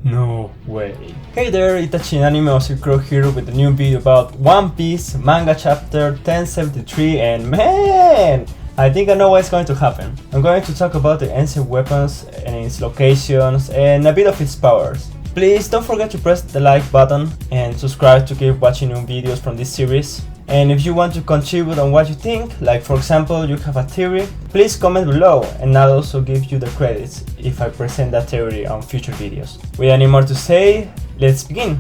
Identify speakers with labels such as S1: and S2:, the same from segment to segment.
S1: No way. Hey there, Itachi InAnime or SirCrow here with a new video about One Piece manga chapter 1073, and man, I think I know what's going to happen. I'm going to talk about the ancient weapons and its locations and a bit of its powers. Please don't forget to press the like button and subscribe to keep watching new videos from this series. And if you want to contribute on what you think, like for example you have a theory, please comment below and I'll also give you the credits if I present that theory on future videos. Without any more to say, let's begin!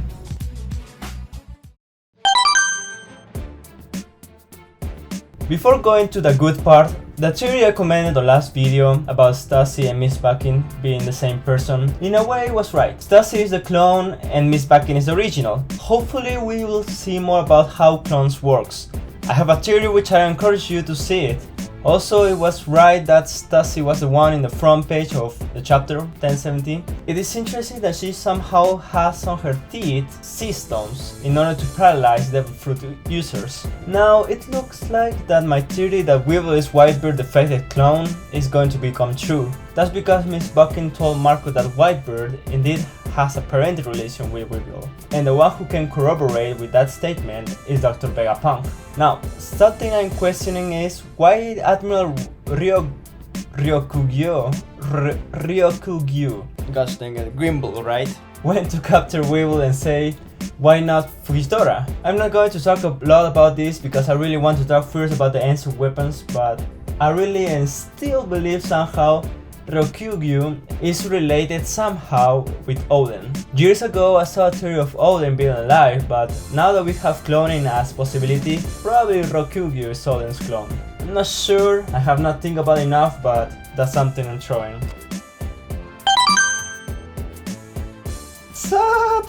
S1: Before going to the good part, the theory I commented on last video about Stacy and Miss Bakin being the same person, in a way was right. Stacy is the clone and Miss Bakin is the original. Hopefully we will see more about how clones works. I have a theory which I encourage you to see it. Also, it was right that Stacy was the one in the front page of the chapter 1017. It is interesting that she somehow has on her teeth sea stones in order to paralyze devil fruit users. Now, it looks like that my theory that Weevil is Whitebeard defected clone is going to become true. That's because Miss Buckin told Marco that Whitebeard indeed has a parental relation with Weevil, and the one who can corroborate with that statement is Dr. Vegapunk. Now, something I'm questioning is why Admiral Ryokugyo, gosh dang it, Grimble, right? Went to capture Weevil and say, why not Fujitora? I'm not going to talk a lot about this because I really want to talk first about the ancient weapons, but I really and still believe somehow Ryokugyu is related somehow with Odin. Years ago I saw a theory of Odin being alive, but now that we have cloning as possibility, probably Ryokugyu is Odin's clone. I'm not sure, I have not think about enough, but that's something I'm throwing. Sate.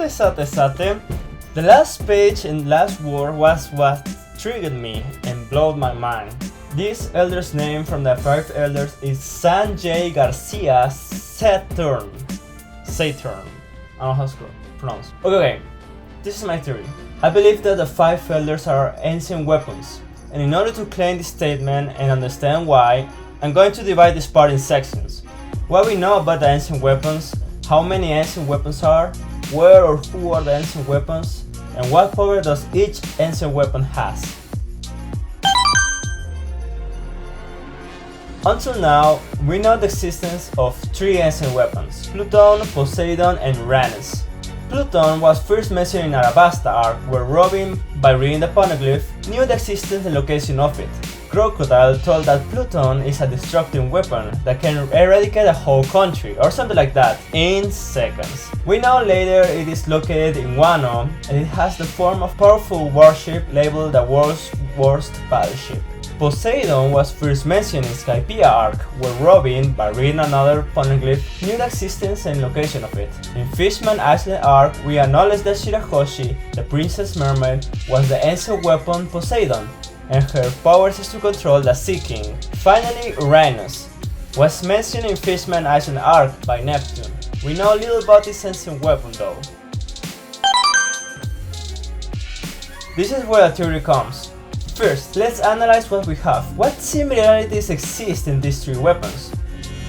S1: The last page and last word was what triggered me and blew my mind. This elder's name from the 5 elders is Sanjay Garcia Saturn. I don't know how to pronounce. Okay, this is my theory. I believe that the 5 elders are ancient weapons, and in order to claim this statement and understand why, I'm going to divide this part in sections. What we know about the ancient weapons, how many ancient weapons are, where or who are the ancient weapons, and what power does each ancient weapon has. Until now, we know the existence of 3 ancient weapons, Pluton, Poseidon, and Uranus. Pluton was first mentioned in Arabasta arc, where Robin, by reading the poneglyph, knew the existence and location of it. Crocodile told that Pluton is a destructive weapon that can eradicate a whole country, or something like that, in seconds. We know later it is located in Wano, and it has the form of powerful warship labeled the world's worst battleship. Poseidon was first mentioned in Skypiea arc, where Robin, by reading another poneglyph, knew the existence and location of it. In Fishman Island arc, we acknowledge that Shirahoshi, the princess mermaid, was the ancient weapon Poseidon, and her powers is to control the Sea King. Finally, Uranus was mentioned in Fishman Island arc by Neptune. We know little about this ancient weapon though. This is where the theory comes. First, let's analyze what we have. What similarities exist in these 3 weapons?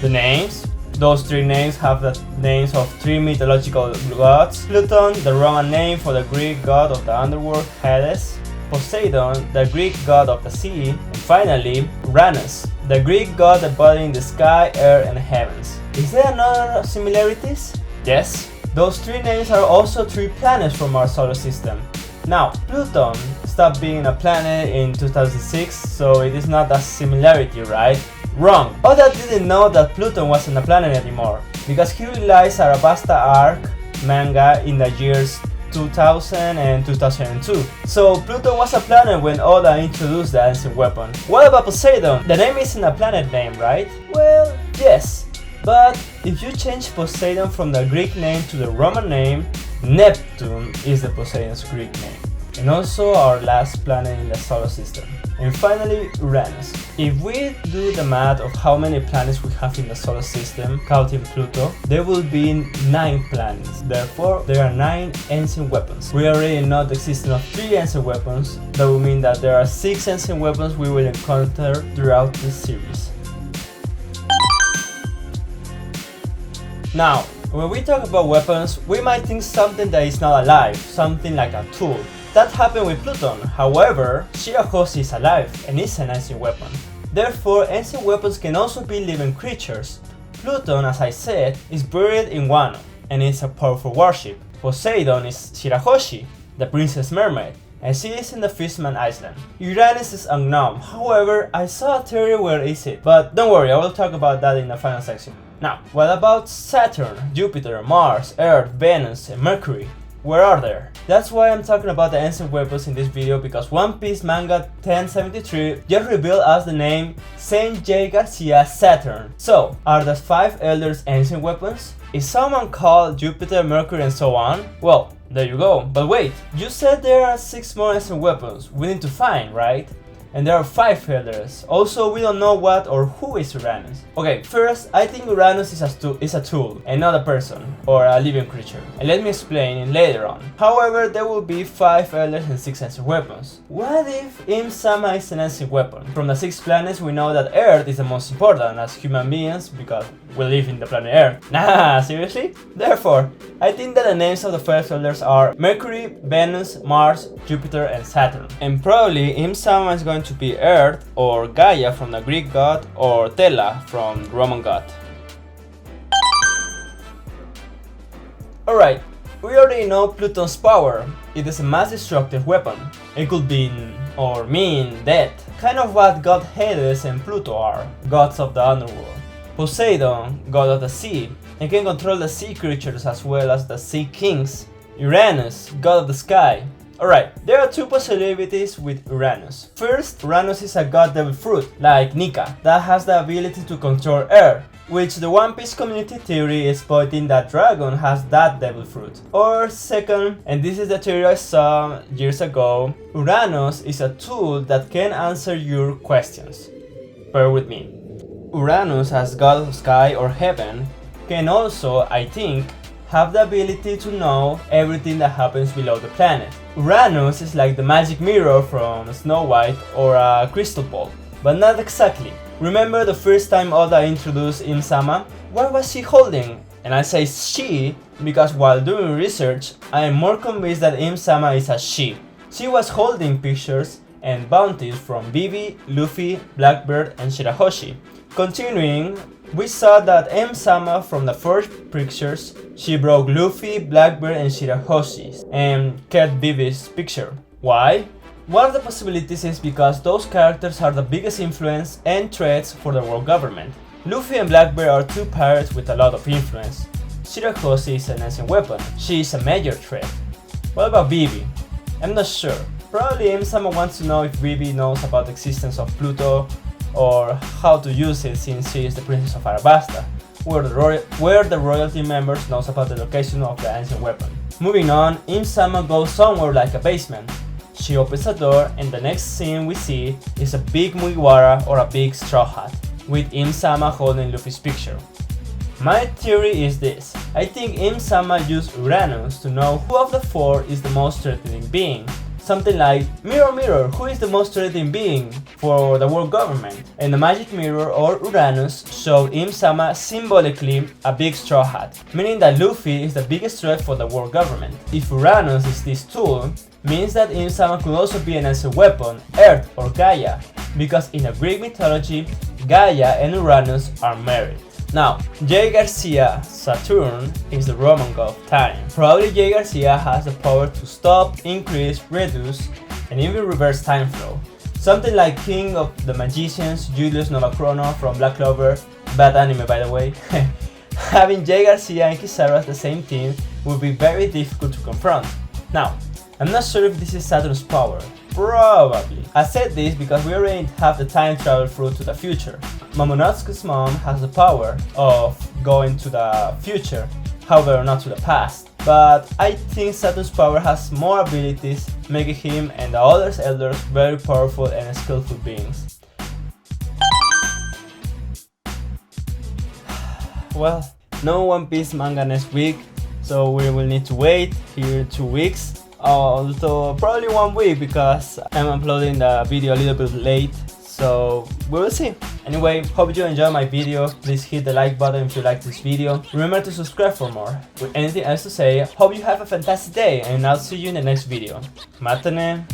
S1: The names. Those 3 names have the names of 3 mythological gods. Pluton, the Roman name for the Greek god of the underworld, Hades. Poseidon, the Greek god of the sea. And finally, Uranus, the Greek god embodying the sky, air, and heavens. Is there another similarities? Yes. Those 3 names are also 3 planets from our solar system. Now, Pluton stopped being a planet in 2006, so it is not a similarity, right? Wrong! Oda didn't know that Pluton wasn't a planet anymore, because he realized Arabasta arc manga in the years 2000 and 2002. So Pluton was a planet when Oda introduced the ancient weapon. What about Poseidon? The name isn't a planet name, right? Well, yes. But if you change Poseidon from the Greek name to the Roman name, Neptune is the Poseidon's Greek name, and also our last planet in the solar system. And finally, Uranus. If we do the math of how many planets we have in the solar system, counting Pluto, there will be 9 planets. Therefore, there are 9 ancient weapons. We already know the existence of 3 ancient weapons. That will mean that there are 6 ancient weapons we will encounter throughout this series. Now, When we talk about weapons, we might think something that is not alive, something like a tool. That happened with Pluton. However, Shirahoshi is alive and is an ancient weapon. Therefore, ancient weapons can also be living creatures. Pluton, as I said, is buried in Wano and is a powerful warship. Poseidon is Shirahoshi, the princess mermaid, and she is in the Fishman Island. Uranus is unknown, however, I saw a theory where is it, but don't worry, I will talk about that in the final section. Now, what about Saturn, Jupiter, Mars, Earth, Venus, and Mercury? Where are they? That's why I'm talking about the ancient weapons in this video, because One Piece manga 1073 just revealed us the name Saint J. Garcia Saturn. So, are the 5 elders ancient weapons? Is someone called Jupiter, Mercury, and so on? Well, there you go. But wait, you said there are 6 more ancient weapons we need to find, right? And there are 5 elders. Also, we don't know what or who is Uranus. Okay, first, I think Uranus is a tool and not a person or a living creature. And let me explain it later on. However, there will be 5 elders and 6 ancient weapons. What if Im-sama is an ancient weapon? From the 6 planets, we know that Earth is the most important as human beings because we live in the planet Earth. Nah, seriously? Therefore, I think that the names of the 5 elders are Mercury, Venus, Mars, Jupiter, and Saturn. And probably Im-sama is going to be Earth or Gaia from the Greek god or Tela from the Roman god. Alright, we already know Pluton's power. It is a mass destructive weapon. It could mean death, kind of what God Hades and Pluto are, gods of the underworld. Poseidon, god of the sea, and can control the sea creatures as well as the sea kings. Uranus, god of the sky. Alright, there are 2 possibilities with Uranus. First, Uranus is a god devil fruit, like Nika, that has the ability to control air, which the One Piece community theory is pointing that Dragon has that devil fruit. Or second, and this is the theory I saw years ago, Uranus is a tool that can answer your questions. Bear with me. Uranus as god of sky or heaven can also, I think, have the ability to know everything that happens below the planet. Uranus is like the magic mirror from Snow White or a crystal ball, but not exactly. Remember the first time Oda introduced Im-sama? What was she holding? And I say she because while doing research, I am more convinced that Im-sama is a she. She was holding pictures and bounties from Vivi, Luffy, Blackbeard, and Shirahoshi. Continuing, we saw that Im-sama from the first pictures, she broke Luffy, Blackbeard, and Shirahoshi's and kept Vivi's picture. Why? One of the possibilities is because those characters are the biggest influence and threats for the world government. Luffy and Blackbeard are 2 pirates with a lot of influence. Shirahoshi is an ancient weapon. She is a major threat. What about Vivi? I'm not sure. Probably Im-sama wants to know if Vivi knows about the existence of Pluto or how to use it since she is the princess of Arabasta, where the royalty members knows about the location of the ancient weapon. Moving on, Im-sama goes somewhere like a basement. She opens a door and the next scene we see is a big Mugiwara or a big straw hat, with Im-sama holding Luffy's picture. My theory is this. I think Im-sama used Uranus to know who of the 4 is the most threatening being. Something like, mirror mirror, who is the most threatening being for the world government? And the magic mirror or Uranus showed Im-sama symbolically a big straw hat, meaning that Luffy is the biggest threat for the world government. If Uranus is this tool, means that Im-sama could also be an ancient weapon, Earth or Gaia, because in the Greek mythology, Gaia and Uranus are married. Now, J. Garcia, Saturn, is the Roman god of time. Probably J. Garcia has the power to stop, increase, reduce, and even reverse time flow. Something like King of the Magicians, Julius Novachrono from Black Clover, bad anime by the way. Having J. Garcia and Kizaru as the same team would be very difficult to confront. Now, I'm not sure if this is Saturn's power. Probably. I said this because we already have the time travel through to the future. Momonosuke's mom has the power of going to the future, however not to the past. But I think Saturn's power has more abilities, making him and the other elders very powerful and skillful beings. Well, no One Piece manga next week, so we will need to wait here 2 weeks. Although probably 1 week because I'm uploading the video a little bit late, so we will see. Anyway, hope you enjoyed my video. Please hit the like button if you liked this video. Remember to subscribe for more. With anything else to say, hope you have a fantastic day and I'll see you in the next video. Matane!